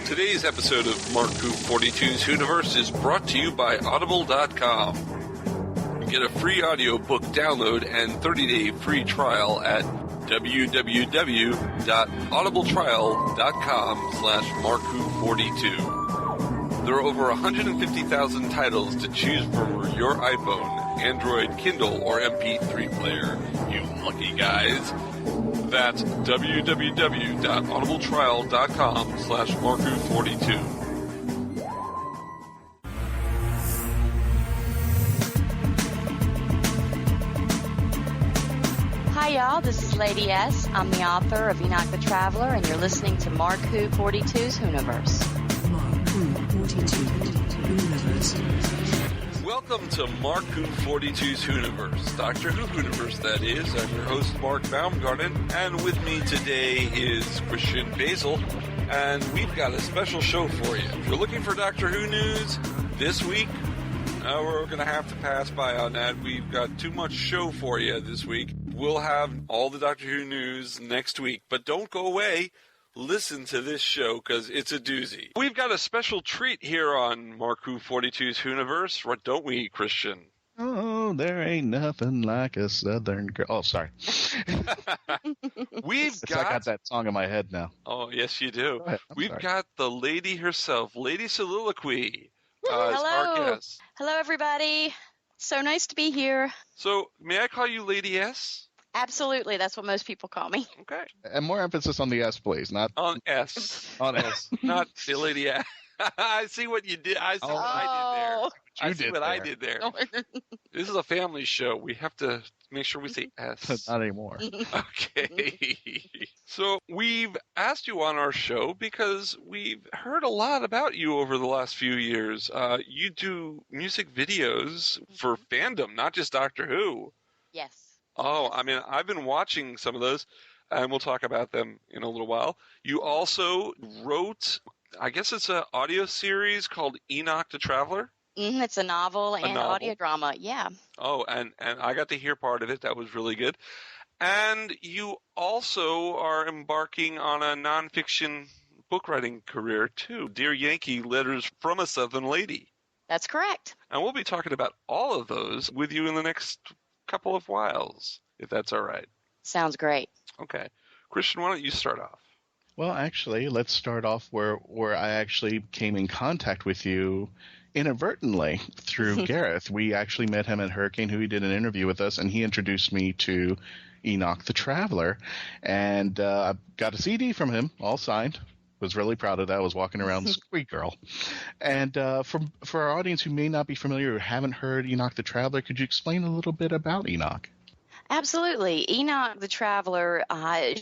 Today's episode of Mark Who 42's Hooniverse is brought to you by Audible.com. You get a free audiobook download and 30-day free trial at www.audibletrial.com/MarkWho42. There are over 150,000 titles to choose from your iPhone, Android, Kindle, or MP3 player. You lucky guys. That's www.audibletrial.com/MarkWho42. Hi y'all, this is Lady S. I'm the author of Enoch the Traveler, and you're listening to Mark Who 42's Hooniverse. Mark Who 42 Hooniverse. Welcome to Mark Who 42's Hooniverse, Doctor Who Hooniverse, that is. I'm your host, Mark-Baumgarten, and with me today is Christian-basel, and we've got a special show for you. If you're looking for Doctor Who news this week, we're going to have to pass by on that. We've got too much show for you this week. We'll have all the Doctor Who news next week, but don't go away. Listen to this show, because it's a doozy. We've got a special treat here on Mark Who 42's Hooniverse, what don't we, Christian? Oh, there ain't nothing like a southern girl. Oh, sorry. I got that song in my head now. Oh, yes, you do. We've sorry. got the lady herself, Lady Soliloque, as Hello. our guest. Hello, everybody. So nice to be here. So, may I call you Lady S? Absolutely, that's what most people call me. Okay. And more emphasis on the S, please, not On S. on S. Not the Lady S. I see what you did. I see what I did there. I did there. This is a family show. We have to make sure we say S. Not anymore. Okay. So we've asked you on our show because we've heard a lot about you over the last few years. You do music videos for fandom, not just Doctor Who. Yes. Oh, I mean, I've been watching some of those, and we'll talk about them in a little while. You also wrote, I guess it's an audio series called Enoch the Traveler? It's a novel and audio drama, yeah. Oh, and I got to hear part of it. That was really good. And you also are embarking on a nonfiction book writing career, too. Dear Yankee, Letters from a Southern Lady. That's correct. And we'll be talking about all of those with you in the next couple of whiles, if that's all right. Sounds great. Okay. Christian, why don't you start off? Well, actually, let's start off where I actually came in contact with you inadvertently through Gareth. We actually met him at Hurricane, who he did an interview with us, and he introduced me to Enoch the Traveler. And I got a CD from him, all signed. Was really proud of that. I was walking around, sweet girl. And for our audience who may not be familiar or haven't heard Enoch the Traveler, could you explain a little bit about Enoch? Absolutely. Enoch the Traveler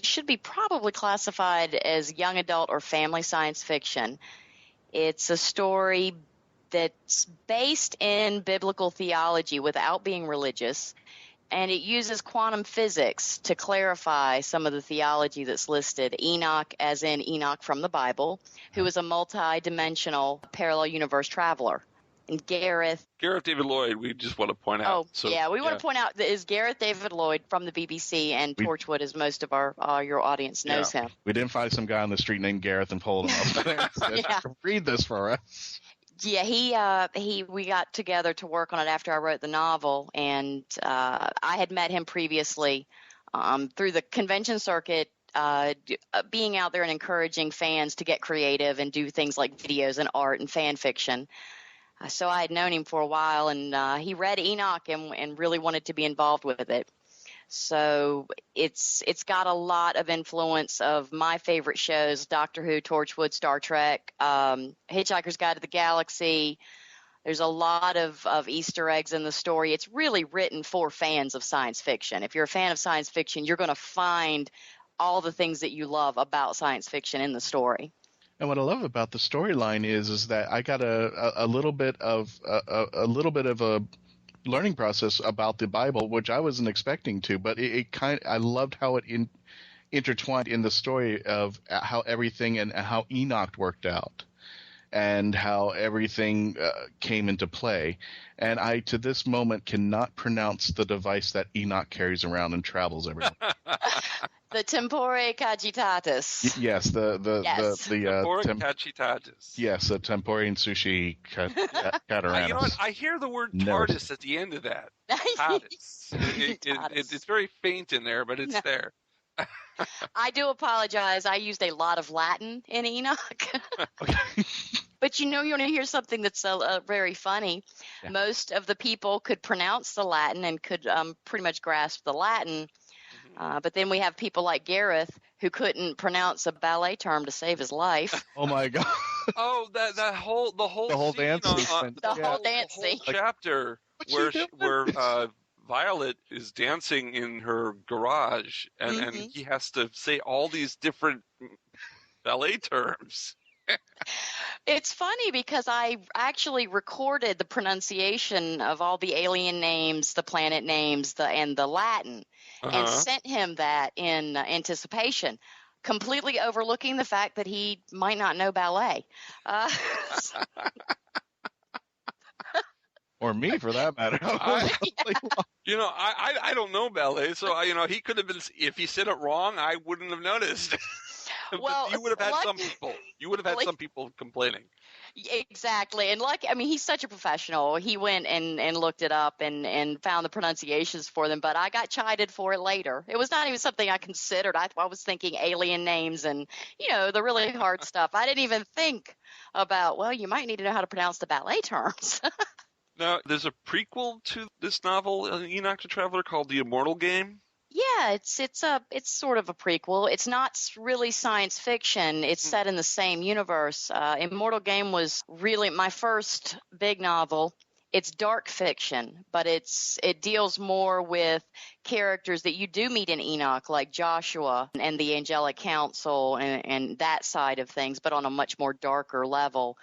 should be probably classified as young adult or family science fiction. It's a story that's based in biblical theology without being religious, and it uses quantum physics to clarify some of the theology that's listed. Enoch, as in Enoch from the Bible, who is a multi-dimensional parallel universe traveler. And Gareth David-Lloyd, we just want to point out. We want to point out that is Gareth David-Lloyd from the BBC and Torchwood, as most of your audience knows him. We didn't find some guy on the street named Gareth and pull him up. Read this for us. Yeah, we got together to work on it after I wrote the novel, and I had met him previously through the convention circuit, being out there and encouraging fans to get creative and do things like videos and art and fan fiction. So I had known him for a while, and he read Enoch and really wanted to be involved with it. So it's got a lot of influence of my favorite shows: Doctor Who, Torchwood, Star Trek, Hitchhiker's Guide to the Galaxy. There's a lot of Easter eggs in the story. It's really written for fans of science fiction. If you're a fan of science fiction, you're going to find all the things that you love about science fiction in the story. And what I love about the storyline is that I got a little bit of a learning process about the Bible, which I wasn't expecting to, but I loved how it intertwined in the story of how everything and how Enoch worked out and how everything came into play. And I, to this moment, cannot pronounce the device that Enoch carries around and travels everywhere. The tempore cogitatus. Yes, Tempura cacitatus. yes, the tempore and sushi cataranus. You know what? I hear the word Never TARDIS at the end of that. TARDIS. It's very faint in there, but it's there. I do apologize. I used a lot of Latin in Enoch. But you want to hear something that's very funny. Yeah. Most of the people could pronounce the Latin and could pretty much grasp the Latin. But then we have people like Gareth who couldn't pronounce a ballet term to save his life. Oh my God! Oh, the whole scene dance sequence. The whole dance whole scene. chapter where Violet is dancing in her garage, and he has to say all these different ballet terms. It's funny because I actually recorded the pronunciation of all the alien names, the planet names, and the Latin, and sent him that in anticipation, completely overlooking the fact that he might not know ballet. Or me, for that matter. I don't know ballet, so he could have been. If he said it wrong, I wouldn't have noticed. Well, you would have had some people. You would have had some people complaining. Exactly, and he's such a professional. He went and looked it up and found the pronunciations for them. But I got chided for it later. It was not even something I considered. I was thinking alien names and the really hard stuff. I didn't even think about. Well, you might need to know how to pronounce the ballet terms. Now, there's a prequel to this novel, Enoch the Traveler, called The Immortal Game. Yeah, it's sort of a prequel. It's not really science fiction. It's set in the same universe. Immortal Game was really my first big novel. It's dark fiction, but it deals more with characters that you do meet in Enoch, like Joshua and the Angelic Council and that side of things, but on a much more darker level.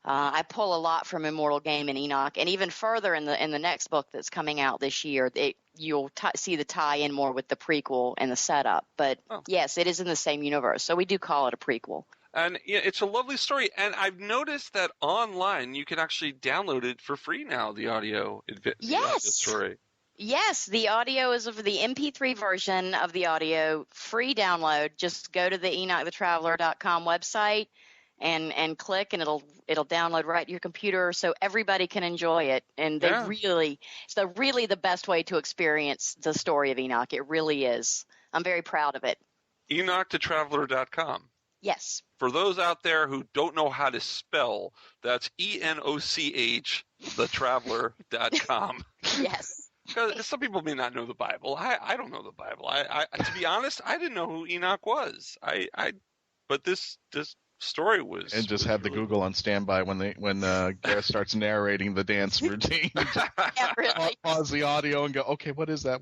I pull a lot from Immortal Game and Enoch, and even further in the next book that's coming out this year, you'll see the tie-in more with the prequel and the setup. But yes, it is in the same universe, so we do call it a prequel. And it's a lovely story, and I've noticed that online you can actually download it for free now, the audio story. Yes, the audio is of the MP3 version of the audio, free download. Just go to the enochthetraveler.com website. And click, and it'll download right to your computer, so everybody can enjoy it. And it's really the best way to experience the story of Enoch. It really is. I'm very proud of it. Enochthetraveler.com. Yes. For those out there who don't know how to spell, that's ENOCH, thetraveler.com. Yes. Because some people may not know the Bible. I don't know the Bible. I to be honest, I didn't know who Enoch was. But this story was, and just have the Google on standby when Gareth starts narrating the dance routine. Yeah, really. Pause the audio and go, okay, what is that?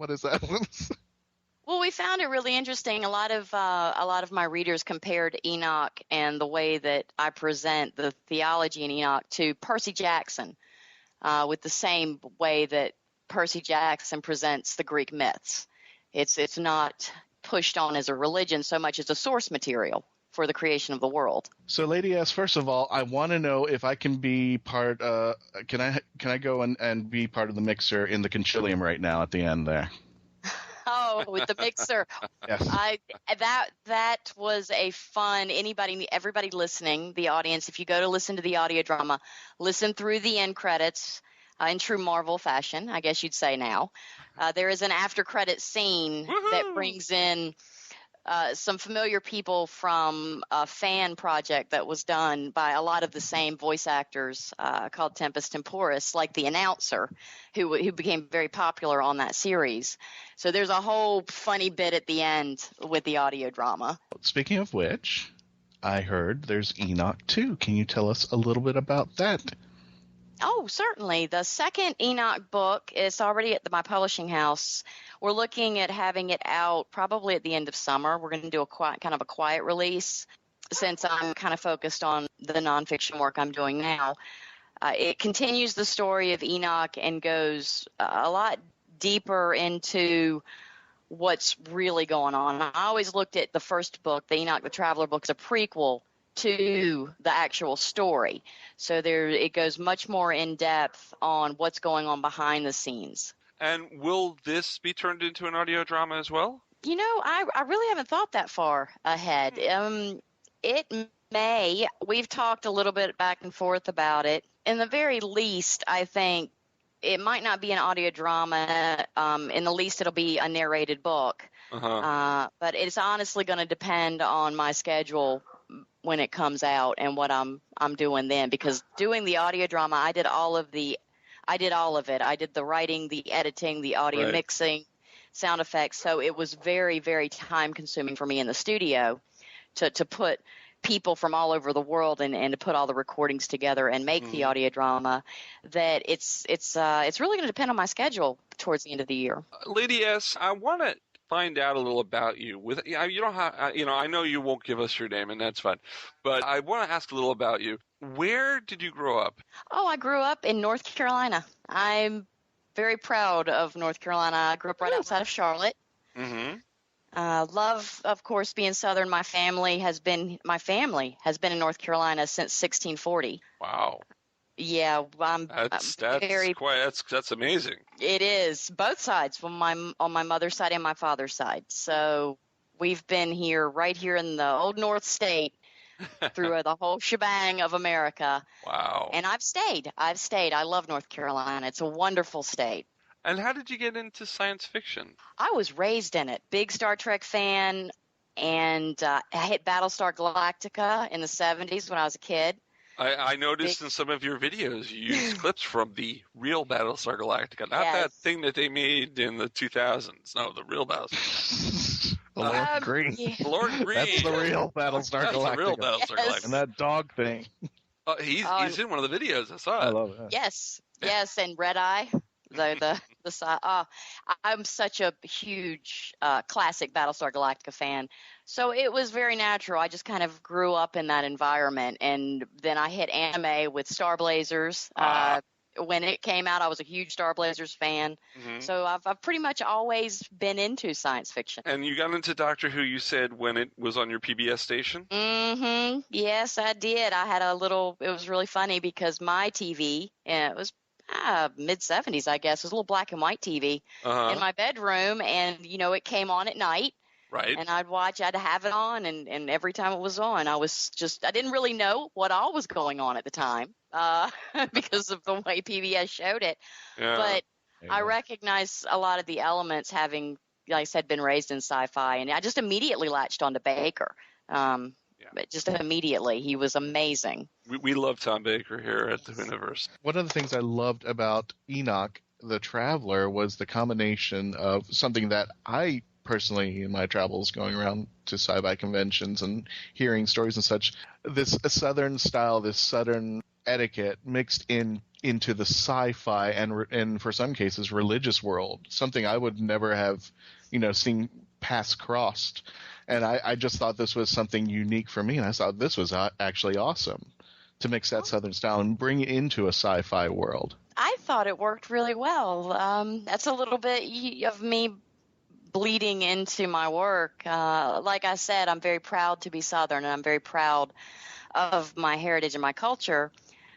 Well, we found it really interesting. A lot of my readers compared Enoch and the way that I present the theology in Enoch to Percy Jackson, with the same way that Percy Jackson presents the Greek myths. It's not pushed on as a religion so much as a source material for the creation of the world. So, Lady S, first of all, I want to know if I can be part. Can I go and be part of the mixer in the concilium right now at the end there? Oh, with the mixer. Yes. That was a fun. Everybody listening, the audience, if you go to listen to the audio drama, listen through the end credits in true Marvel fashion, I guess you'd say now. There is an after credit scene that brings in some familiar people from a fan project that was done by a lot of the same voice actors called Tempus Temporis, like the announcer who became very popular on that series. So there's a whole funny bit at the end with the audio drama. Speaking of which, I heard there's Enoch 2. Can you tell us a little bit about that? Oh, certainly. The second Enoch book is already at my publishing house. We're looking at having it out probably at the end of summer. We're going to do a quiet release since I'm kind of focused on the nonfiction work I'm doing now. It continues the story of Enoch and goes a lot deeper into what's really going on. I always looked at the first book, the Enoch the Traveler book, as a prequel to the actual story. So it goes much more in depth on what's going on behind the scenes. And will this be turned into an audio drama as well? I really haven't thought that far ahead. It may. We've talked a little bit back and forth about it. In the very least, I think it might not be an audio drama. In the least, it'll be a narrated book. But it's honestly going to depend on my schedule when it comes out and what I'm doing then. Because doing the audio drama, I did all of it. I did the writing, the editing, the audio mixing, sound effects. So it was very, very time consuming for me in the studio to put people from all over the world and to put all the recordings together and make the audio drama. That it's really going to depend on my schedule towards the end of the year. Lady S, I want to find out a little about you. You don't have, I know you won't give us your name, and that's fine. But I want to ask a little about you. Where did you grow up? Oh, I grew up in North Carolina. I'm very proud of North Carolina. I grew up right outside of Charlotte. Love, of course, being Southern. My family has been in North Carolina since 1640. Wow. Yeah, that's amazing. It is, both sides, on my mother's side and my father's side. So we've been right here in the old North State through the whole shebang of America. Wow. And I've stayed. I love North Carolina. It's a wonderful state. And how did you get into science fiction? I was raised in it. Big Star Trek fan, and I hit Battlestar Galactica in the 70s when I was a kid. I noticed in some of your videos you use clips from the real Battlestar Galactica, not that thing that they made in the 2000s. No, the real Battlestar. Lord Green. Yeah. Lord Green. That's the real Battlestar Galactica. That's the real Battlestar Galactica. And that dog thing. He's in one of the videos. I saw it. I love that. Yes, and Red Eye. I'm such a huge classic Battlestar Galactica fan. So it was very natural. I just kind of grew up in that environment. And then I hit anime with Star Blazers. When it came out, I was a huge Star Blazers fan. So I've pretty much always been into science fiction. And you got into Doctor Who, you said, when it was on your PBS station? Yes, I did. I had it was really funny because my TV, it was mid-70s, I guess. It was a little black and white TV in my bedroom, and, it came on at night. Right. And I'd have it on, and every time it was on, I didn't really know what all was going on at the time because of the way PBS showed it. Yeah. But I recognize a lot of the elements having, like I said, been raised in sci-fi, and I just immediately latched onto Baker. But just immediately, he was amazing. We love Tom Baker here at the Universe. One of the things I loved about Enoch the Traveler was the combination of something that I personally, in my travels going around to sci-fi conventions and hearing stories and such, this Southern style, this Southern etiquette mixed into the sci-fi and for some cases religious world, something I would never have, seen pass crossed. And I just thought this was something unique for me, and I thought this was actually awesome to mix that Southern style and bring it into a sci-fi world. I thought it worked really well. That's a little bit of me bleeding into my work. Like I said, I'm very proud to be Southern, and I'm very proud of my heritage and my culture.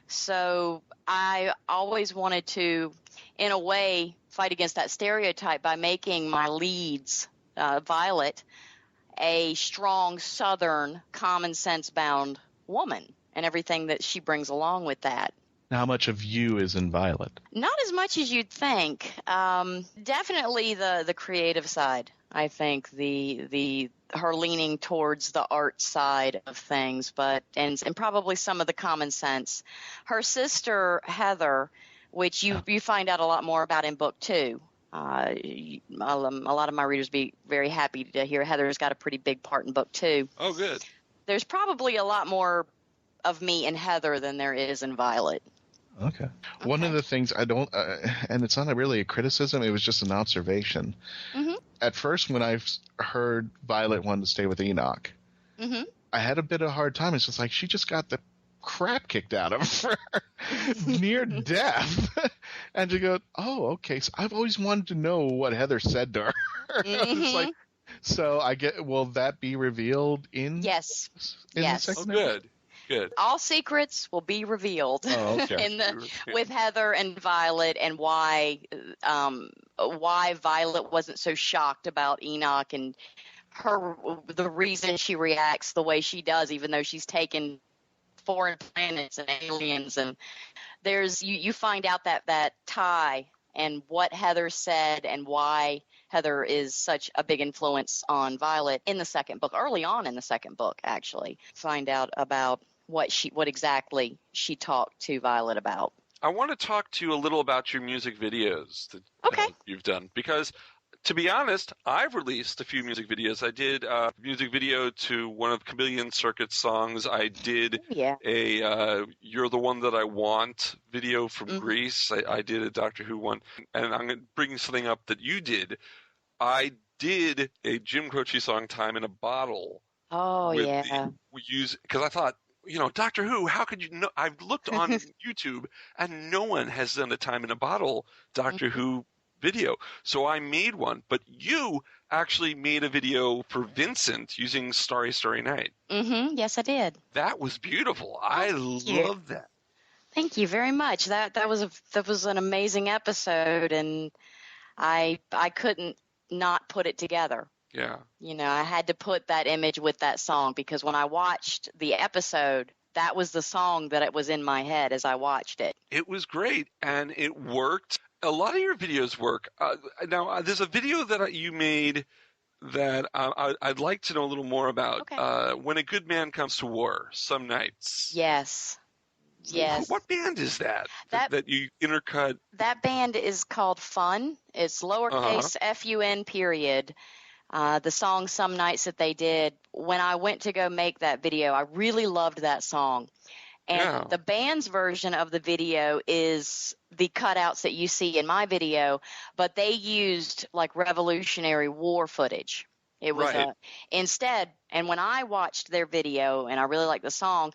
So I always wanted to, in a way, fight against that stereotype by making my leads, Violet, a strong Southern, common sense bound woman and everything that she brings along with that. Now, how much of you is in Violet? Not as much as you'd think. Definitely the creative side. I think her leaning towards the art side of things, and probably some of the common sense. Her sister Heather, which you find out a lot more about in book 2. A lot of my readers be very happy to hear Heather's got a pretty big part in book 2. Oh, good. There's probably a lot more of me in Heather than there is in Violet. Okay. One of the things I don't, and it's not really a criticism, it was just an observation. At first, when I heard Violet wanted to stay with Enoch, I had a bit of a hard time. It's just like she just got the crap kicked out of her near death. And you go, oh, okay. So I've always wanted to know what Heather said to her. It's like, so will that be revealed in? Yes. The second good. Good. All secrets will be revealed okay. with Heather and Violet, and why Violet wasn't so shocked about Enoch, and the reason she reacts the way she does, even though she's taken foreign planets and aliens, and there's you find out that tie and what Heather said and why Heather is such a big influence on Violet in the second book, early on in the second book, actually. Find out about what exactly she talked to Violet about. I want to talk to you a little about your music videos that you've done, because to be honest, I've released a few music videos. I did a music video to one of Chameleon Circuit's songs. I did a You're the One That I Want video from Greece. I did a Doctor Who one. And I'm going to bring something up that you did. I did a Jim Croce song, Time in a Bottle. Oh, Because I thought, Doctor Who, how could you know? I've looked on YouTube, and no one has done a Time in a Bottle Doctor Who video. So I made one, but you actually made a video for Vincent using Starry, Starry Night. Yes, I did. That was beautiful. I love that. Thank you very much. That was an amazing episode, and I couldn't not put it together. Yeah. I had to put that image with that song, because when I watched the episode, that was the song that it was in my head as I watched it. It was great, and it worked. A lot of your videos work. Now, there's a video that you made that I'd like to know a little more about. Okay. When a Good Man Comes to War, Some Nights. Yes. What band is that you intercut? That band is called Fun. It's lowercase FUN period. The song Some Nights that they did, when I went to go make that video, I really loved that song. And the band's version of the video is the cutouts that you see in my video, but they used like Revolutionary War footage. It was instead, and when I watched their video and I really liked the song,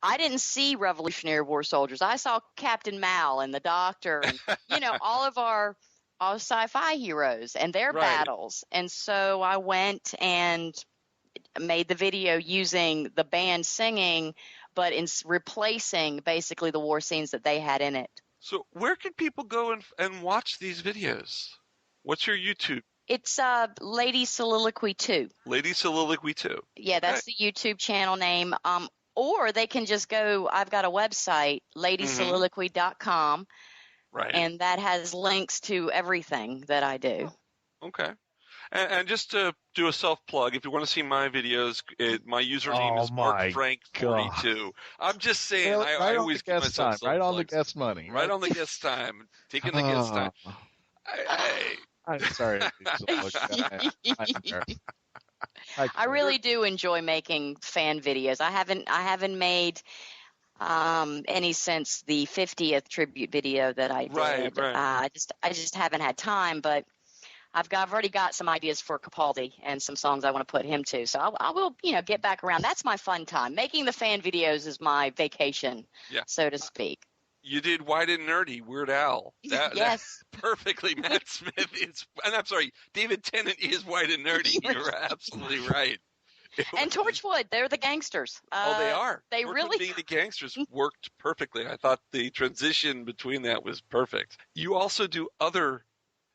I didn't see Revolutionary War soldiers. I saw Captain Mal and the Doctor and, all of our sci-fi heroes and their battles. And so I went and made the video using the band singing, but in replacing basically the war scenes that they had in it. So where can people go and watch these videos? What's your YouTube? It's Lady Soliloque 2. Lady Soliloque 2. Yeah, that's the YouTube channel name. Or they can just go, I've got a website, ladysoliloquy.com. Right. And that has links to everything that I do. Okay. And just to do a self-plug, if you want to see my videos, my username is MarkFrank42. I'm just saying, I always give myself right on the guest money. Right on the guest time. Taking the guest time. I'm sorry. I really do enjoy making fan videos. I haven't made any since the 50th tribute video that I did. Right. I just haven't had time, but I've already got some ideas for Capaldi and some songs I want to put him to. So I will, get back around. That's my fun time. Making the fan videos is my vacation, so to speak. You did White and Nerdy, Weird Al. Yes. Perfectly. Matt Smith is, and I'm sorry, David Tennant is White and Nerdy. You're absolutely right. And Torchwood, they're the gangsters. They are. They Torchwood really being the gangsters worked perfectly. I thought the transition between that was perfect. You also do other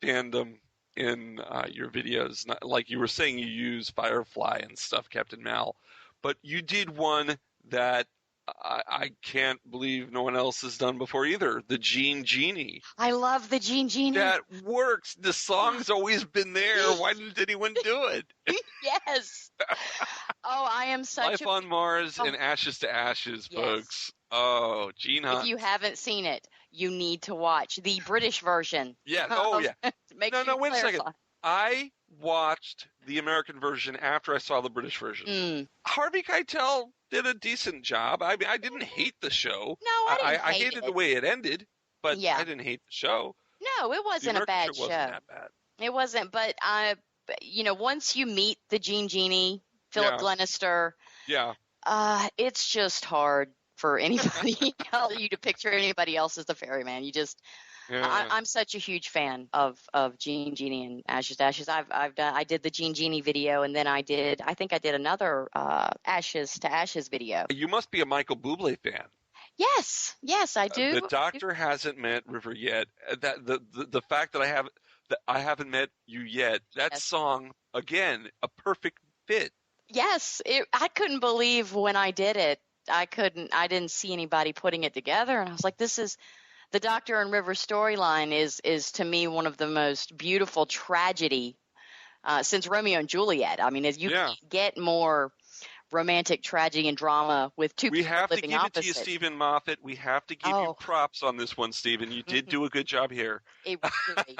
fandom in your videos. Not, like you were saying, you use Firefly and stuff, Captain Mal. But you did one that I can't believe no one else has done before either. The Gene Genie. I love the Gene Genie. That works. The song's always been there. Why didn't anyone do it? Yes. Oh, I am such Life on Mars and Ashes to Ashes, folks. Oh, Gene Hunt. If you haven't seen it, you need to watch the British version. Yeah. Oh, yeah. Wait a second. I watched the American version after I saw the British version. Harvey Keitel did a decent job. I mean, I didn't hate the show. No, I hated the way it ended, but I didn't hate the show. No, it wasn't a bad show. Wasn't that bad. It wasn't, but once you meet the Gene Genie, Philip Glenister, it's just hard for anybody you to picture anybody else as the ferryman. Yeah. I'm such a huge fan of Gene Genie and Ashes to Ashes. I did the Gene Genie video, and then I think I did another Ashes to Ashes video. You must be a Michael Bublé fan. Yes, I do. The Doctor hasn't met River yet. That the fact that I haven't met you yet. That song again, a perfect fit. Yes, I couldn't believe when I did it. I didn't see anybody putting it together, and I was like, this is the Doctor and River storyline is to me one of the most beautiful tragedy since Romeo and Juliet. I mean, you can't get more romantic tragedy and drama with two people living opposite. We have to give it to you, Stephen Moffat. We have to give you props on this one, Stephen. You did do a good job here. It really.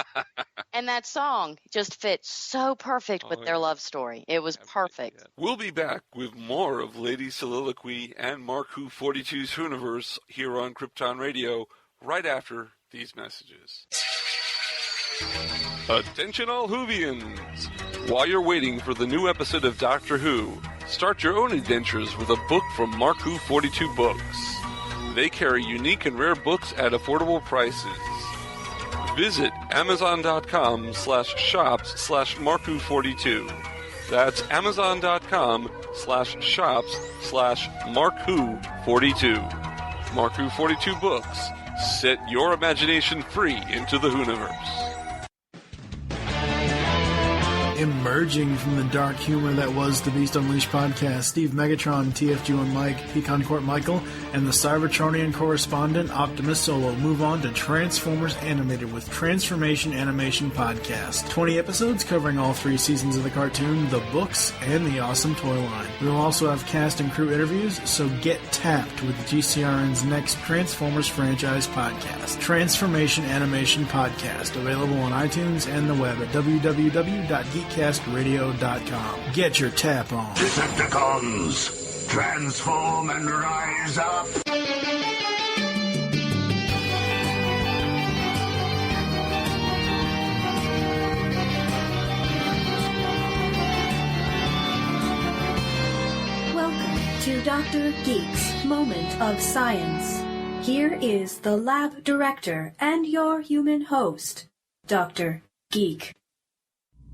And that song just fits so perfect with their love story. It was perfect. Yeah. We'll be back with more of Lady Soliloque and Mark Who 42's Hooniverse here on Krypton Radio right after these messages. Attention all Whovians! While you're waiting for the new episode of Doctor Who, start your own adventures with a book from Mark Who 42 Books. They carry unique and rare books at affordable prices. Visit Amazon.com/shops/MarkWho42. That's Amazon.com/shops/MarkWho42. Mark Who 42 Books. Set your imagination free into the Whoniverse. Emerging from the dark humor that was the Beast Unleashed podcast, Steve Megatron, TFG1 Mike, Pecan Court Michael, and the Cybertronian correspondent Optimus Solo move on to Transformers Animated with Transformation Animation Podcast. 20 episodes covering all 3 seasons of the cartoon, the books, and the awesome toy line. We will also have cast and crew interviews, so get tapped with GCRN's next Transformers franchise podcast, Transformation Animation Podcast, available on iTunes and the web at www.geekcast-radio.com. Get your tap on. Decepticons, transform and rise up. Welcome to Dr. Geek's Moment of Science. Here is the lab director and your human host, Dr. Geek.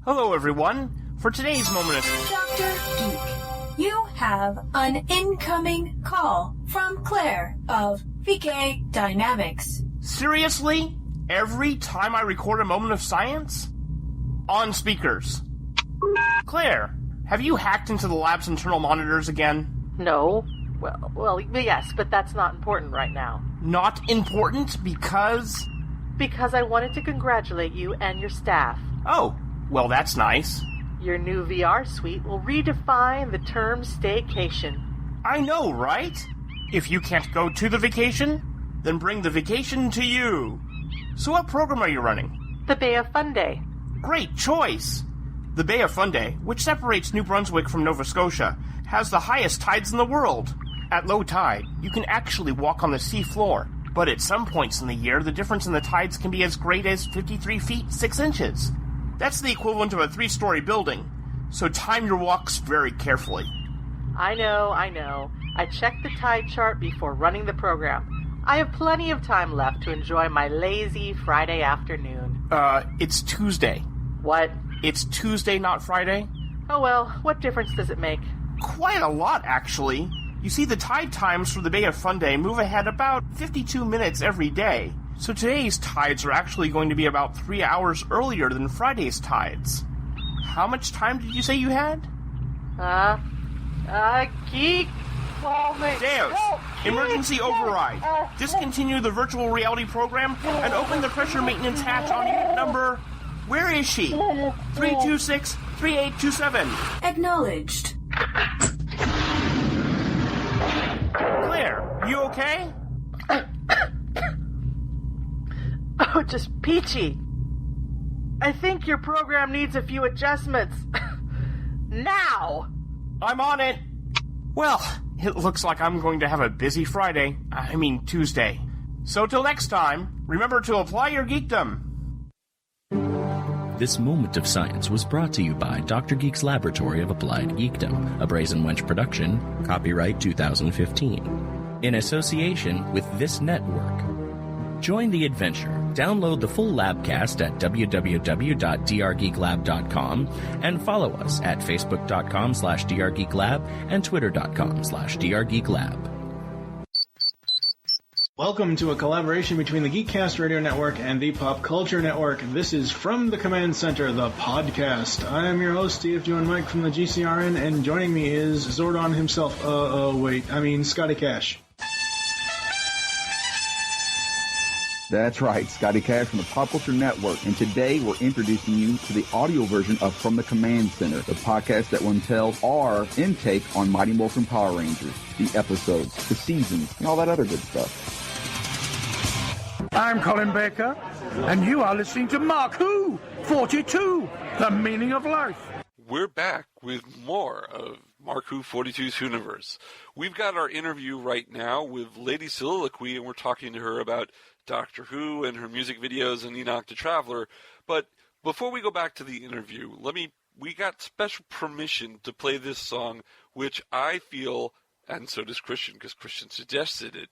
Hello, everyone. For today's moment of... Dr. Geek, you have an incoming call from Claire of VK Dynamics. Seriously? Every time I record a moment of science? On speakers. Claire, have you hacked into the lab's internal monitors again? No. Well, yes, but that's not important right now. Not important because... Because I wanted to congratulate you and your staff. Oh, well, that's nice. Your new VR suite will redefine the term staycation. I know, right? If you can't go to the vacation, then bring the vacation to you. So what program are you running? The Bay of Funday. Great choice! The Bay of Funday, which separates New Brunswick from Nova Scotia, has the highest tides in the world. At low tide, you can actually walk on the sea floor, but at some points in the year, the difference in the tides can be as great as 53 feet 6 inches. That's the equivalent of a 3-story building, so time your walks very carefully. I know. I checked the tide chart before running the program. I have plenty of time left to enjoy my lazy Friday afternoon. It's Tuesday. What? It's Tuesday, not Friday. Oh well, what difference does it make? Quite a lot, actually. You see, the tide times for the Bay of Funday move ahead about 52 minutes every day. So today's tides are actually going to be about 3 hours earlier than Friday's tides. How much time did you say you had? Geek. Oh, Deus, emergency override. Discontinue the virtual reality program and open the pressure maintenance hatch on unit number... Where is she? 326-3827. Acknowledged. Claire, you okay? Oh, just peachy. I think your program needs a few adjustments. Now! I'm on it. Well, it looks like I'm going to have a busy Tuesday. So till next time, remember to apply your geekdom. This moment of science was brought to you by Dr. Geek's Laboratory of Applied Geekdom, a Brazen Wench production, copyright 2015, in association with this network. Join the adventure Download the full Labcast at www.drgeeklab.com and follow us at facebook.com/drgeeklab and twitter.com/drgeeklab. Welcome to a collaboration between the Geekcast Radio Network and the Pop Culture Network. This is From the Command Center, the podcast. I am your host, TFG and Mike from the GCRN, and joining me is Zordon himself. Scotty Cash. That's right, Scotty Cash from the Pop Culture Network, and today we're introducing you to the audio version of From the Command Center, the podcast that will entail our intake on Mighty Morphin Power Rangers, the episodes, the seasons, and all that other good stuff. I'm Colin Baker, and you are listening to Mark Who 42, The Meaning of Life. We're back with more of Mark Who 42's Whoniverse. We've got our interview right now with Lady Soliloque, and we're talking to her about Doctor Who and her music videos and Enoch the Traveler. But before we go back to the interview, we got special permission to play this song, which I feel, and so does Christian, because Christian suggested it,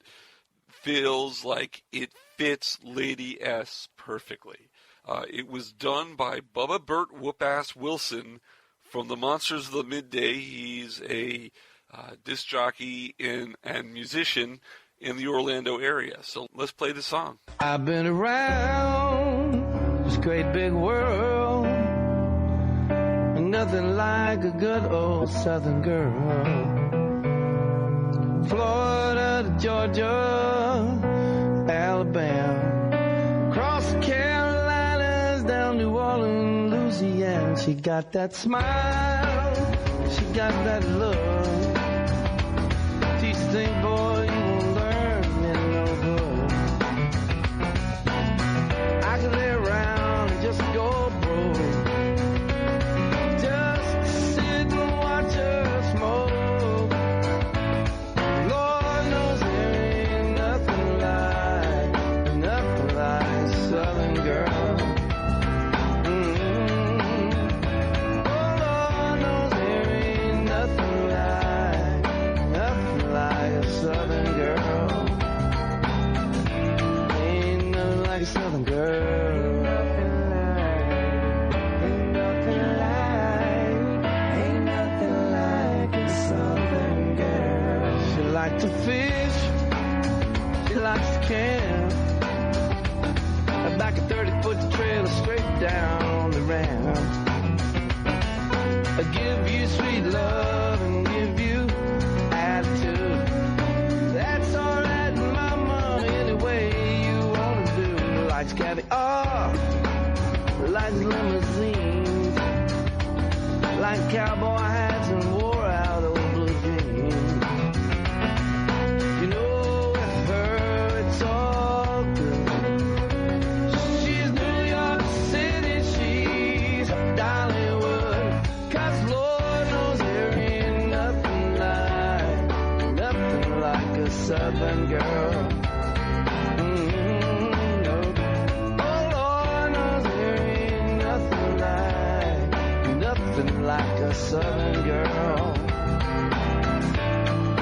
feels like it fits Lady S perfectly. It was done by Bubba Burt Whoop-Ass Wilson from the Monsters of the Midday. He's a disc jockey and musician in the Orlando area. So let's play the song. I've been around this great big world, and nothing like a good old Southern girl. Florida to Georgia, Alabama, across the Carolinas, down New Orleans, Louisiana. She got that smile, she got that look. Teach the thing, boy, you won't learn in no book. I can lay around and just go broke, just sit and watch her smoke. Lord knows there ain't nothing like a Southern girl. Oh, Lord knows there ain't nothing like a Southern girl. Ain't nothing like a Southern girl. Ain't nothing like a Southern girl. She likes to fish, she likes to camp. Back a 30-foot trailer straight down the ramp. I give you sweet love and give you attitude. That's alright, mama, any way you wanna do. Likes caviar, likes limousines, like cowboy hats and wore out old blue jeans. You know, with her it's all good. She's New York City, she's Dollywood. 'Cause Lord knows there ain't nothing like a Southern girl. No. Oh, Lord knows there ain't nothing like a Southern girl.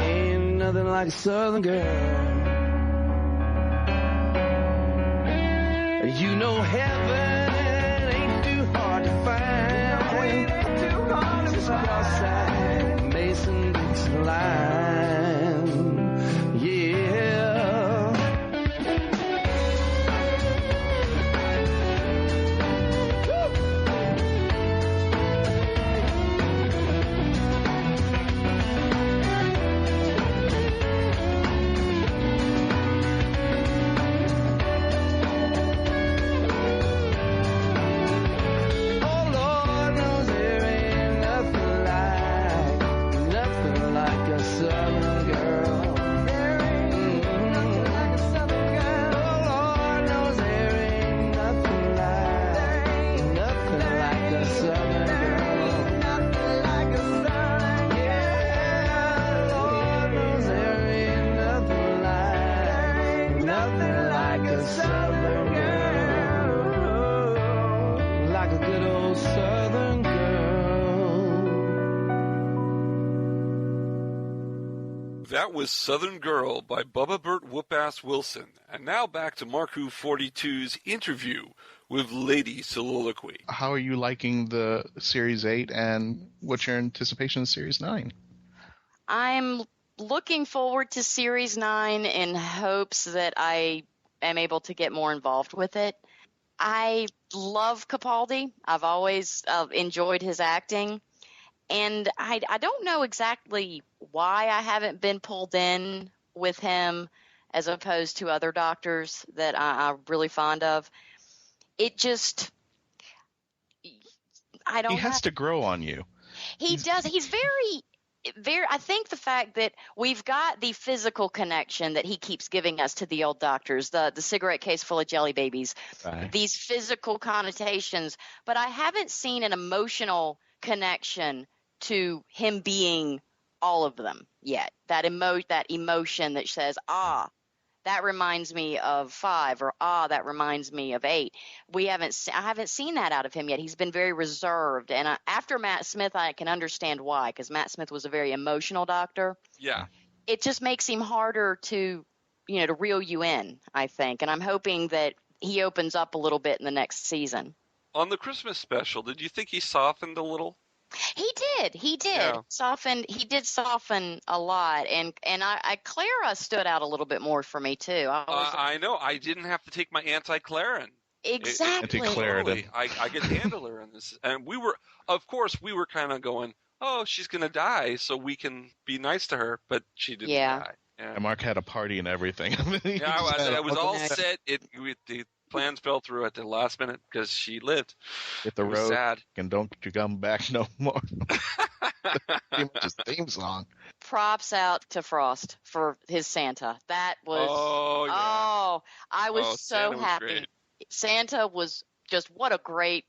Ain't nothing like a Southern girl. You know heaven ain't too hard to find. No, it ain't too hard to just find. Cross that Mason-Dixon line. Yeah. That was Southern Girl by Bubba Burt Whoop-Ass Wilson. And now back to Mark Who 42's interview with Lady Soliloque. How are you liking the Series 8, and what's your anticipation of Series 9? I'm looking forward to Series 9 in hopes that I am able to get more involved with it. I love Capaldi. I've always enjoyed his acting. And I don't know exactly why I haven't been pulled in with him as opposed to other doctors that I'm really fond of. It just, I don't know. He has to grow on you. He does. He's very, I think the fact that we've got the physical connection that he keeps giving us to the old doctors, the cigarette case full of jelly babies, Right. These physical connotations, but I haven't seen an emotional connection to him being all of them yet. That emotion that says, that reminds me of 5, or that reminds me of 8. I haven't seen that out of him yet. He's been very reserved, and after Matt Smith, I can understand why, because Matt Smith was a very emotional doctor. Yeah. It just makes him harder to reel you in, I think, and I'm hoping that he opens up a little bit in the next season. On the Christmas special, did you think he softened a little? He did. Yeah. He did soften a lot, and Clara stood out a little bit more for me too. I know. I didn't have to take my anti-Clarin. Exactly. Totally. I could handle her in this, and we were kind of going, oh, she's gonna die, so we can be nice to her, but she didn't die. Yeah. And Mark had a party and everything. It was all set. The plans fell through at the last minute because she lived. Hit the It was road sad. and don't you come back no more. Pretty much his theme song. Props out to Frost for his Santa. That was I was so Santa was happy. great. Santa was just what a great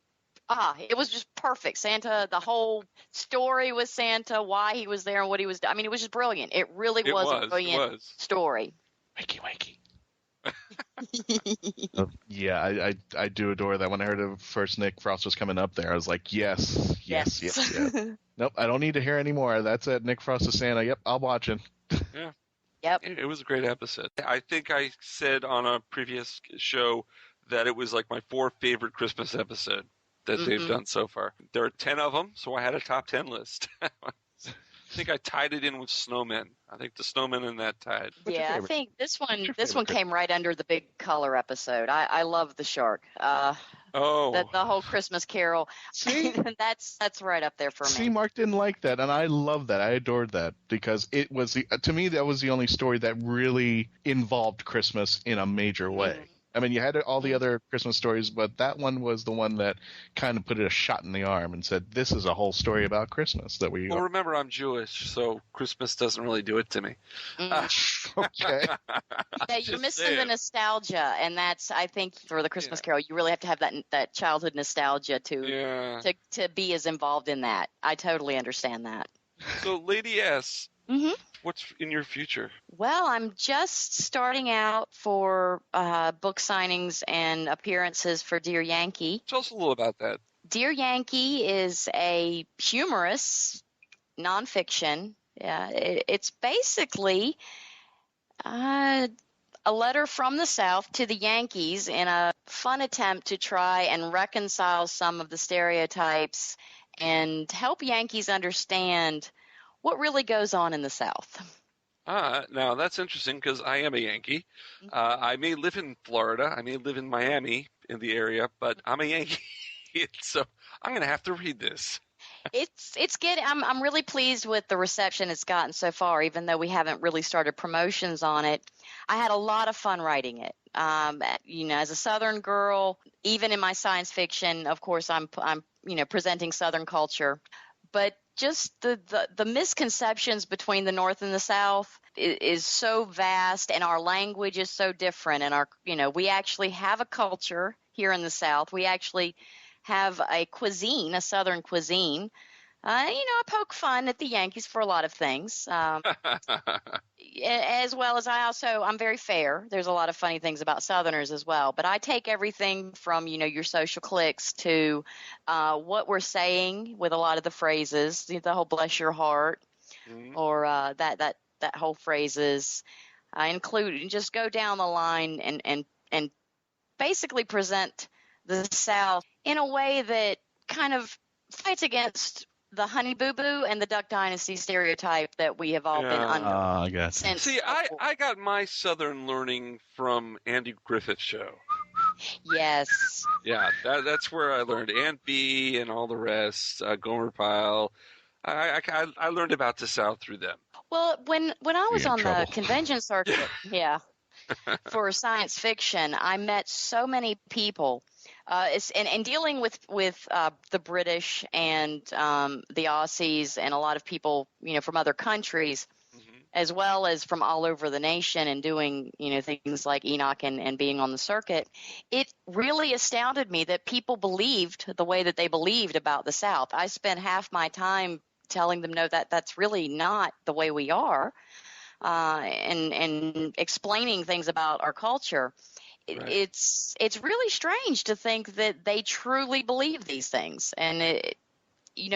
it was just perfect. Santa, the whole story with Santa, why he was there and what he was doing. I mean, it was just brilliant. It really was a brilliant story. Wakey. Yeah, I do adore that. When I heard of first Nick Frost was coming up there, I was like, yes. Nope, I don't need to hear anymore. That's it. Nick Frost is Santa. Yep, I'll watch it. Yeah. Yep. It was a great episode. I think I said on a previous show that it was like my 4th favorite Christmas episode that they've done so far. There are 10 of them, so I had a top 10 list. I think I tied it in with Snowmen. I think the Snowmen in that tied. I think this one came right under the Big Color episode. I love the shark. The whole Christmas Carol. See? that's right up there for me. See, Mark didn't like that, and I love that. I adored that because it was to me that was the only story that really involved Christmas in a major way. I mean, you had all the other Christmas stories, but that one was the one that kind of put it a shot in the arm and said, this is a whole story about Christmas that we... Well, remember, I'm Jewish, so Christmas doesn't really do it to me. Okay. Yeah, you're missing the nostalgia, and that's, I think, for the Christmas Carol, you really have to have that childhood nostalgia to be as involved in that. I totally understand that. So, Lady S, what's in your future? Well, I'm just starting out for book signings and appearances for Dear Yankee. Tell us a little about that. Dear Yankee is a humorous nonfiction. It's basically a letter from the South to the Yankees in a fun attempt to try and reconcile some of the stereotypes and help Yankees understand what really goes on in the South. Now that's interesting because I am a Yankee. I may live in Florida. I may live in Miami in the area, but I'm a Yankee. So I'm going to have to read this. It's good. I'm really pleased with the reception it's gotten so far, even though we haven't really started promotions on it. I had a lot of fun writing it. As a Southern girl, even in my science fiction, of course, I'm presenting Southern culture, but just the misconceptions between the North and the South is so vast, and our language is so different. And we actually have a culture here in the South. We actually have a cuisine, a Southern cuisine. I poke fun at the Yankees for a lot of things, as well as I'm very fair. There's a lot of funny things about Southerners as well, but I take everything from, your social cliques to what we're saying with a lot of the phrases, the whole bless your heart, or that that whole phrases, include, just go down the line and basically present the South in a way that kind of fights against the Honey Boo Boo and the Duck Dynasty stereotype that we have all been under. I guess. See, I got my Southern learning from Andy Griffith's show. Yes. Yeah, that's where I learned Aunt Bee and all the rest, Gomer Pyle. I learned about the South through them. Well, when I was on the convention circuit, for science fiction, I met so many people. And dealing with the British and the Aussies and a lot of people, from other countries, as well as from all over the nation, and doing, things like Enoch and being on the circuit, it really astounded me that people believed the way that they believed about the South. I spent half my time telling them, no, that's really not the way we are, and explaining things about our culture. Right. It's really strange to think that they truly believe these things, and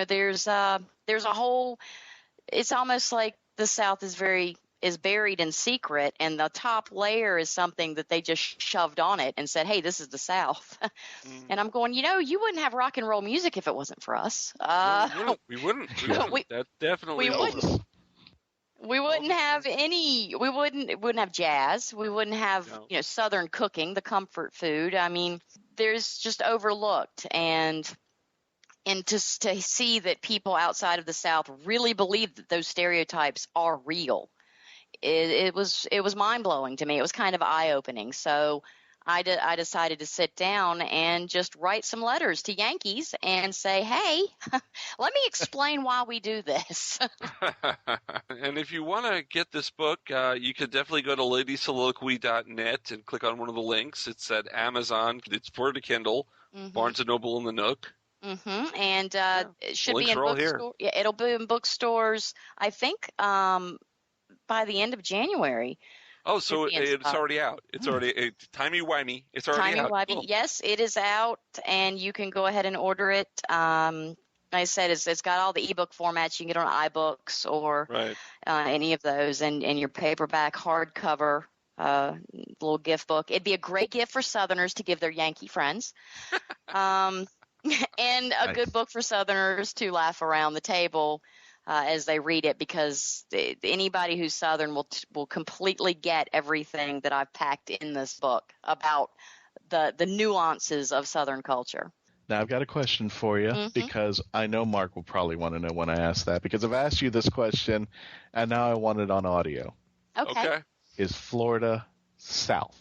there's a whole. It's almost like the South is buried in secret, and the top layer is something that they just shoved on it and said, "Hey, this is the South." And I'm going, you wouldn't have rock and roll music if it wasn't for us. We wouldn't. That definitely wouldn't. We wouldn't have any. We wouldn't have jazz. We wouldn't have Southern cooking, the comfort food. I mean, there's just overlooked, and to see that people outside of the South really believe that those stereotypes are real. It was mind blowing to me. It was kind of eye opening. So I decided to sit down and just write some letters to Yankees and say, hey, let me explain why we do this. And if you want to get this book, you could definitely go to ladysoliloque.net and click on one of the links. It's at Amazon. It's for the Kindle, Barnes & Noble and the Nook. And it should be in bookstores. Yeah, it'll be in bookstores, I think, by the end of January. Oh, so it's already out. It's already timey-wimey. It's already out. Timey-wimey. Cool. Yes, it is out, and you can go ahead and order it. Like I said, it's got all the ebook formats. You can get it on iBooks or any of those, and your paperback, hardcover, little gift book. It'd be a great gift for Southerners to give their Yankee friends. And a good book for Southerners to laugh around the table as they read it, because anybody who's Southern will completely get everything that I've packed in this book about the nuances of Southern culture. Now, I've got a question for you, because I know Mark will probably want to know when I ask that, because I've asked you this question, and now I want it on audio. Okay. Is Florida South?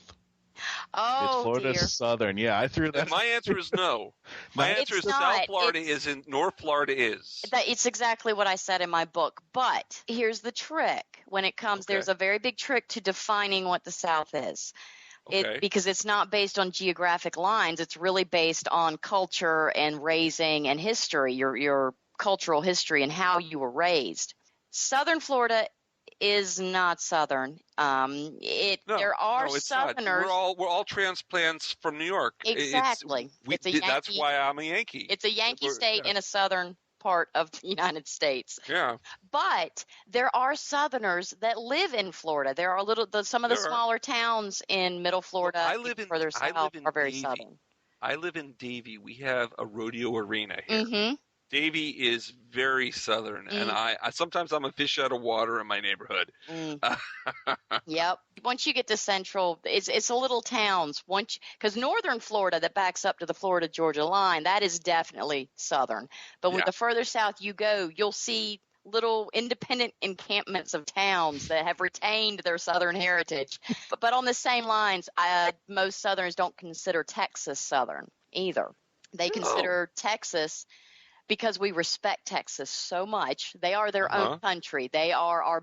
Oh, it's Florida dear. Southern. Yeah, I threw that. And my answer is no. My answer is South Florida isn't. North Florida is. It's exactly what I said in my book. But here's the trick. When it comes, there's a very big trick to defining what the South is. Because it's not based on geographic lines. It's really based on culture and raising and history, your cultural history and how you were raised. Southern Florida is not Southern. There are Southerners. Not. We're all transplants from New York. Exactly. That's why I'm a Yankee. It's a Yankee state in a southern part of the United States. Yeah. But there are Southerners that live in Florida. There are some of the smaller towns in Middle Florida further south are very Southern. I live in Davie. We have a rodeo arena here. Davie is very Southern, and I sometimes I'm a fish out of water in my neighborhood. Yep. Once you get to Central, it's a little towns. Because Northern Florida that backs up to the Florida-Georgia line, that is definitely Southern. But the further south you go, you'll see little independent encampments of towns that have retained their Southern heritage. But on the same lines, most Southerners don't consider Texas Southern either. They consider Texas, because we respect Texas so much. They are their own country. They are our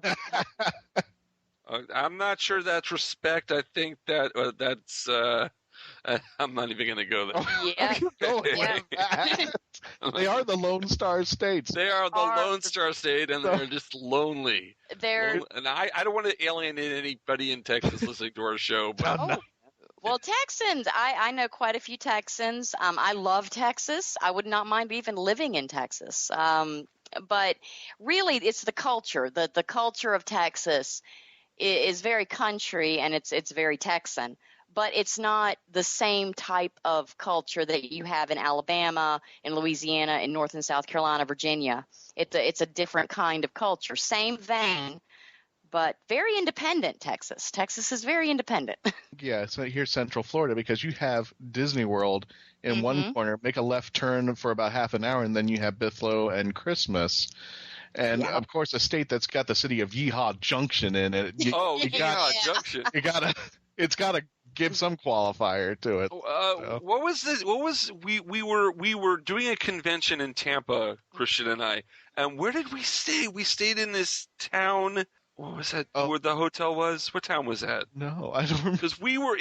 I'm not sure that's respect. I think that's I'm not even going to go there. Yeah. They are the Lone Star States. They are the Lone Star State, and they're just lonely. And I don't want to alienate anybody in Texas listening to our show. But Well, Texans, I know quite a few Texans. I love Texas. I would not mind even living in Texas. But really, it's the culture. The culture of Texas is very country, and it's very Texan. But it's not the same type of culture that you have in Alabama, in Louisiana, in North and South Carolina, Virginia. It's a different kind of culture. Same vein, but very independent, Texas. Texas is very independent. Yeah, so here's Central Florida, because you have Disney World in one corner, make a left turn for about half an hour, and then you have Bithlo and Christmas. And, of course, a state that's got the city of Yeehaw Junction in it. Yeehaw Junction. It's got to give some qualifier to it. What was this? We were doing a convention in Tampa, Christian and I. And where did we stay? We stayed in this town. What was that? Where the hotel was? What town was that? No, I don't remember. Because we were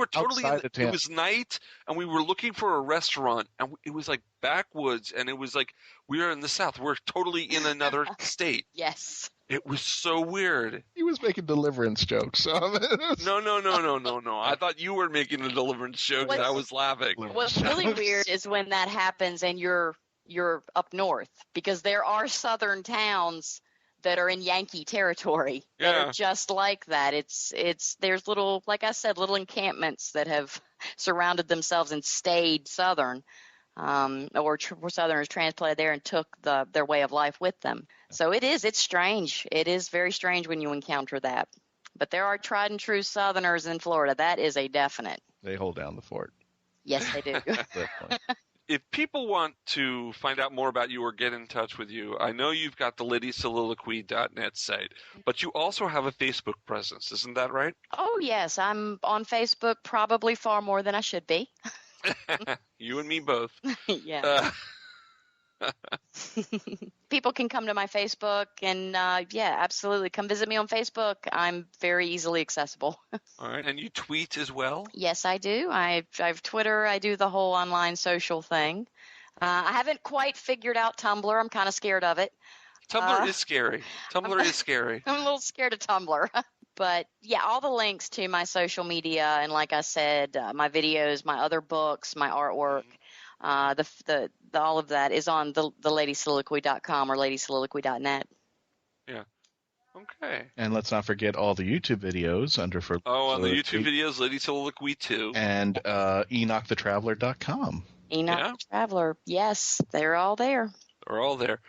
totally in it was night, and we were looking for a restaurant, and it was like backwoods, and it was like we were in the South. We're totally in another state. Yes. It was so weird. He was making deliverance jokes. So No. I thought you were making a deliverance joke, and I was laughing. What's really weird is when that happens and you're up north, because there are southern towns that are in Yankee territory that are just like that. There's little, like I said, little encampments that have surrounded themselves and stayed southern, or Southerners transplanted there and took their way of life with them. So it's strange. It is very strange when you encounter that. But there are tried and true Southerners in Florida. That is a definite. They hold down the fort. Yes, they do. If people want to find out more about you or get in touch with you, I know you've got the LadySoliloque.net site, but you also have a Facebook presence. Isn't that right? Oh, yes. I'm on Facebook probably far more than I should be. You and me both. Yeah. People can come to my Facebook and, absolutely. Come visit me on Facebook. I'm very easily accessible. All right. And you tweet as well? Yes, I do. I have Twitter. I do the whole online social thing. I haven't quite figured out Tumblr. I'm kind of scared of it. Tumblr is scary. Tumblr is scary. I'm a little scared of Tumblr. But, yeah, all the links to my social media and, like I said, my videos, my other books, my artwork, all of that is on the LadySoliloque.com or LadySoliloque.net. Yeah. Okay. And let's not forget all the YouTube videos on the YouTube videos, Lady Soliloque 2. And EnochTheTraveler.com. Enoch the Traveler. Yes, they're all there. They're all there.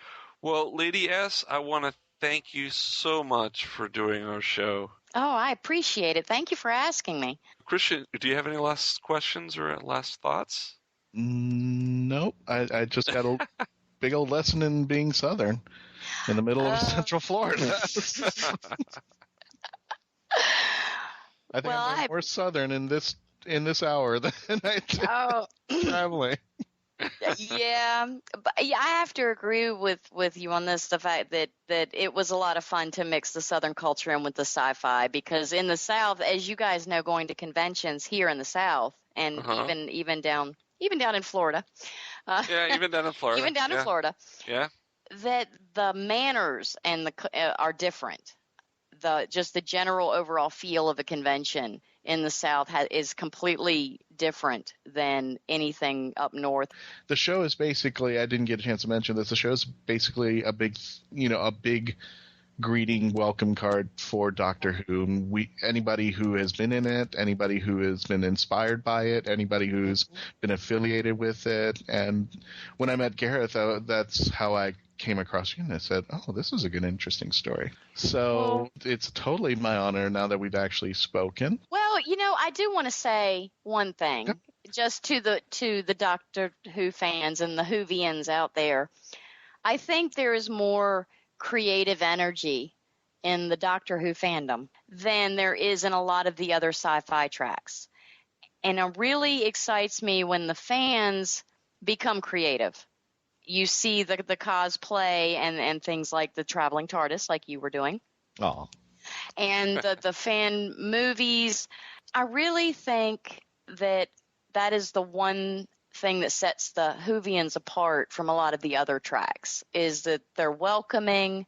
Well, Lady S, I want to thank you so much for doing our show. Oh, I appreciate it. Thank you for asking me. Christian, do you have any last questions or last thoughts? Nope. I just got a big old lesson in being Southern in the middle of Central Florida. I think I'm more Southern in this hour than I did traveling. Yeah, but I have to agree with you on this, the fact that it was a lot of fun to mix the Southern culture in with the sci-fi, because in the South, as you guys know, going to conventions here in the South and even down in Florida. Even down in Florida. Even down in Florida. Yeah. That the manners and are different. Just the general overall feel of a convention in the South is completely different than anything up north. The show is basically, I didn't get a chance to mention this, the show is basically a big greeting welcome card for Doctor Who. Anybody who has been in it, anybody who has been inspired by it, anybody who's been affiliated with it. And when I met Gareth, that's how I came across you, and I said, oh, this is a good, interesting story. So it's totally my honor now that we've actually spoken. Well, I do want to say one thing, just to the Doctor Who fans and the Whovians out there. I think there is more creative energy in the Doctor Who fandom than there is in a lot of the other sci-fi tracks. And it really excites me when the fans become creative. You see the cosplay and things like the traveling TARDIS, like you were doing. Oh. And the fan movies. I really think that is the one thing that sets the Whovians apart from a lot of the other tracks, is that they're welcoming,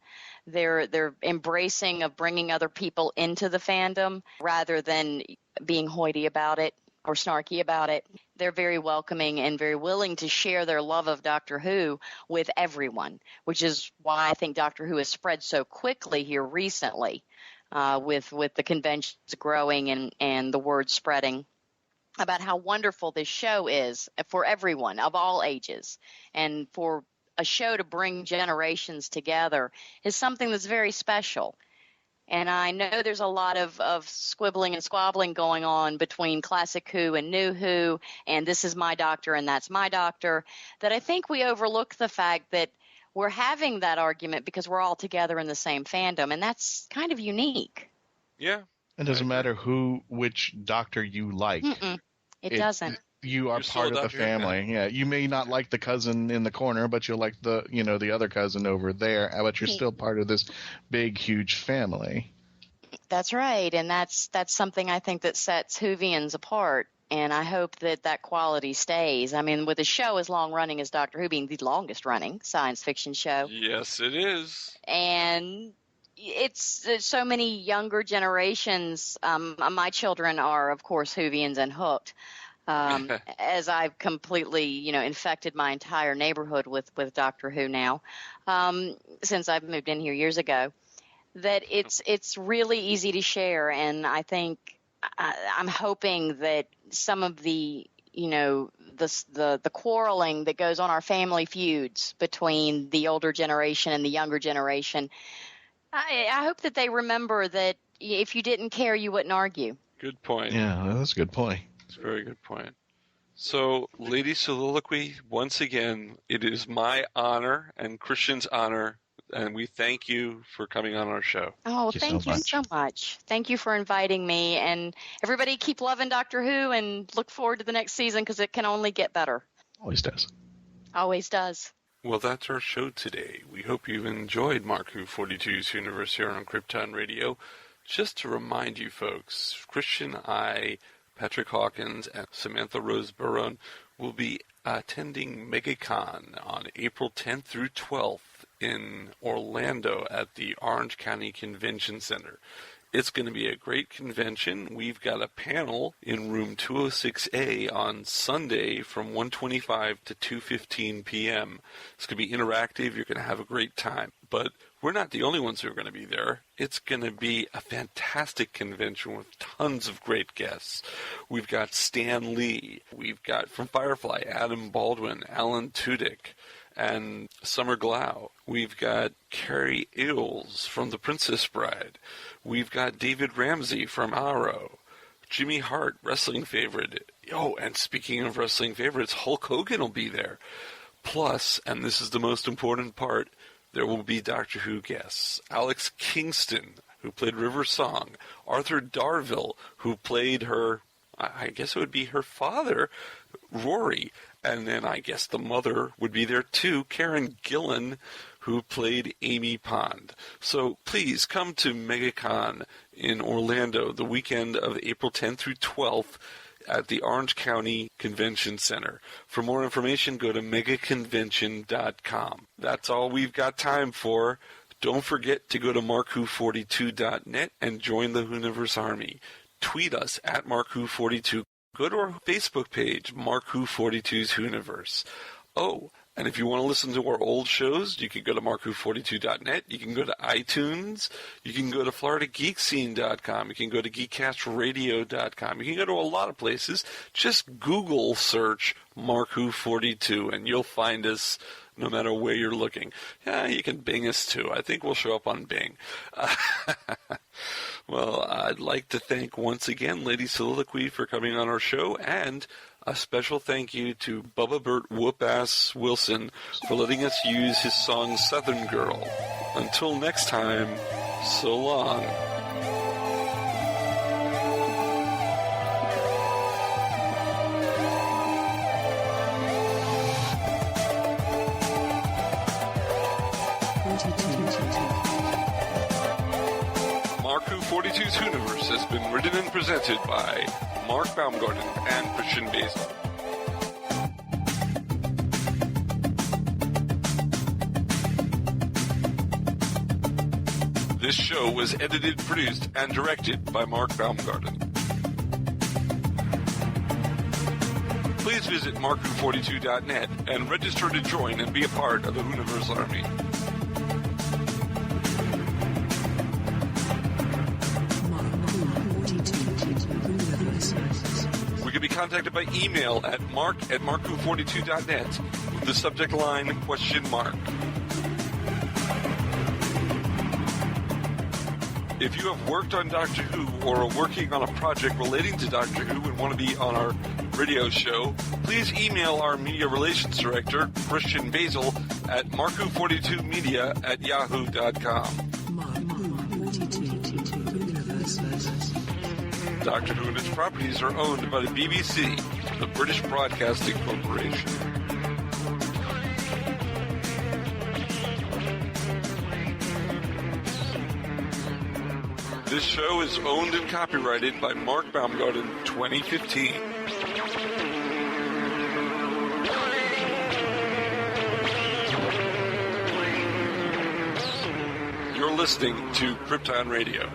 they're embracing of bringing other people into the fandom rather than being hoity about it or snarky about it. they're very welcoming and very willing to share their love of Doctor Who with everyone, which is why I think Doctor Who has spread so quickly here recently, with the conventions growing and the word spreading about how wonderful this show is for everyone of all ages. And for a show to bring generations together is something that's very special. And I know there's a lot of squibbling and squabbling going on between classic Who and new Who, and this is my doctor and that's my doctor, that I think we overlook the fact that we're having that argument because we're all together in the same fandom, and that's kind of unique. Yeah. It doesn't matter which doctor you like. It doesn't. You are part of the family. Yeah, you may not like the cousin in the corner, but you'll like the other cousin over there. But you're still part of this big, huge family. That's right, and that's something I think that sets Whovians apart. And I hope that quality stays. I mean, with a show as long running as Doctor Who being the longest running science fiction show. Yes, it is. And it's so many younger generations. My children are, of course, Whovians and hooked. As I've completely, infected my entire neighborhood with Doctor Who now, since I've moved in here years ago, that it's really easy to share. And I think I'm hoping that some of the, the quarreling that goes on, our family feuds between the older generation and the younger generation, I hope that they remember that if you didn't care, you wouldn't argue. Good point. Yeah, that's a good point. It's a very good point. So, Lady Soliloquy, once again, it is my honor and Christian's honor, and we thank you for coming on our show. Oh, thank you so much. Thank you for inviting me, and everybody keep loving Doctor Who and look forward to the next season because it can only get better. Always does. Always does. Well, that's our show today. We hope you've enjoyed Mark Who 42's Universe here on Krypton Radio. Just to remind you folks, Christian, Patrick Hawkins, and Samantha Rose Barone will be attending MegaCon on April 10th through 12th in Orlando at the Orange County Convention Center. It's going to be a great convention. We've got a panel in room 206A on Sunday from 1:25 to 2:15 p.m. It's going to be interactive. You're going to have a great time. But we're not the only ones who are going to be there. It's going to be a fantastic convention with tons of great guests. We've got Stan Lee. We've got from Firefly, Adam Baldwin, Alan Tudyk, and Summer Glau. We've got Carrie Ills from The Princess Bride. We've got David Ramsey from Arrow. Jimmy Hart, wrestling favorite. Oh, and speaking of wrestling favorites, Hulk Hogan will be there. Plus, and this is the most important part, there will be Doctor Who guests. Alex Kingston, who played River Song. Arthur Darvill, who played her, I guess it would be her father, Rory. And then I guess the mother would be there too, Karen Gillan, who played Amy Pond. So please come to MegaCon in Orlando the weekend of April 10th through 12th at the Orange County Convention Center. For more information, go to megaconvention.com. That's all we've got time for. Don't forget to go to markwho42.net and join the Whoniverse Army. Tweet us at markwho42. Go to our Facebook page, Mark Who 42's Whoniverse. Oh, and if you want to listen to our old shows, you can go to markwho42.net. You can go to iTunes. You can go to florida-geek-scene.com. You can go to geekcast-radio.com. You can go to a lot of places. Just Google search Mark Who 42, and you'll find us no matter where you're looking. Yeah, you can Bing us too. I think we'll show up on Bing. Well, I'd like to thank once again Lady Soliloquy for coming on our show, and a special thank you to Bubba Burt Whoop-Ass Wilson for letting us use his song Southern Girl. Until next time, so long. Mark Who 42's Whoniverse has been written and presented by Mark Baumgarten and Christian-basel. This show was edited, produced, and directed by Mark Baumgarten. please visit markku42.net and register to join and be a part of the Hooniverse Army. We can be contacted by email at mark@markku42.net with the subject line ? If you have worked on Doctor Who or are working on a project relating to Doctor Who and want to be on our radio show, please email our media relations director, christian-basel, at markku42media@yahoo.com. Doctor Who and its properties are owned by the BBC, the British Broadcasting Corporation. This show is owned and copyrighted by Mark Baumgarten 2015. You're listening to Krypton Radio.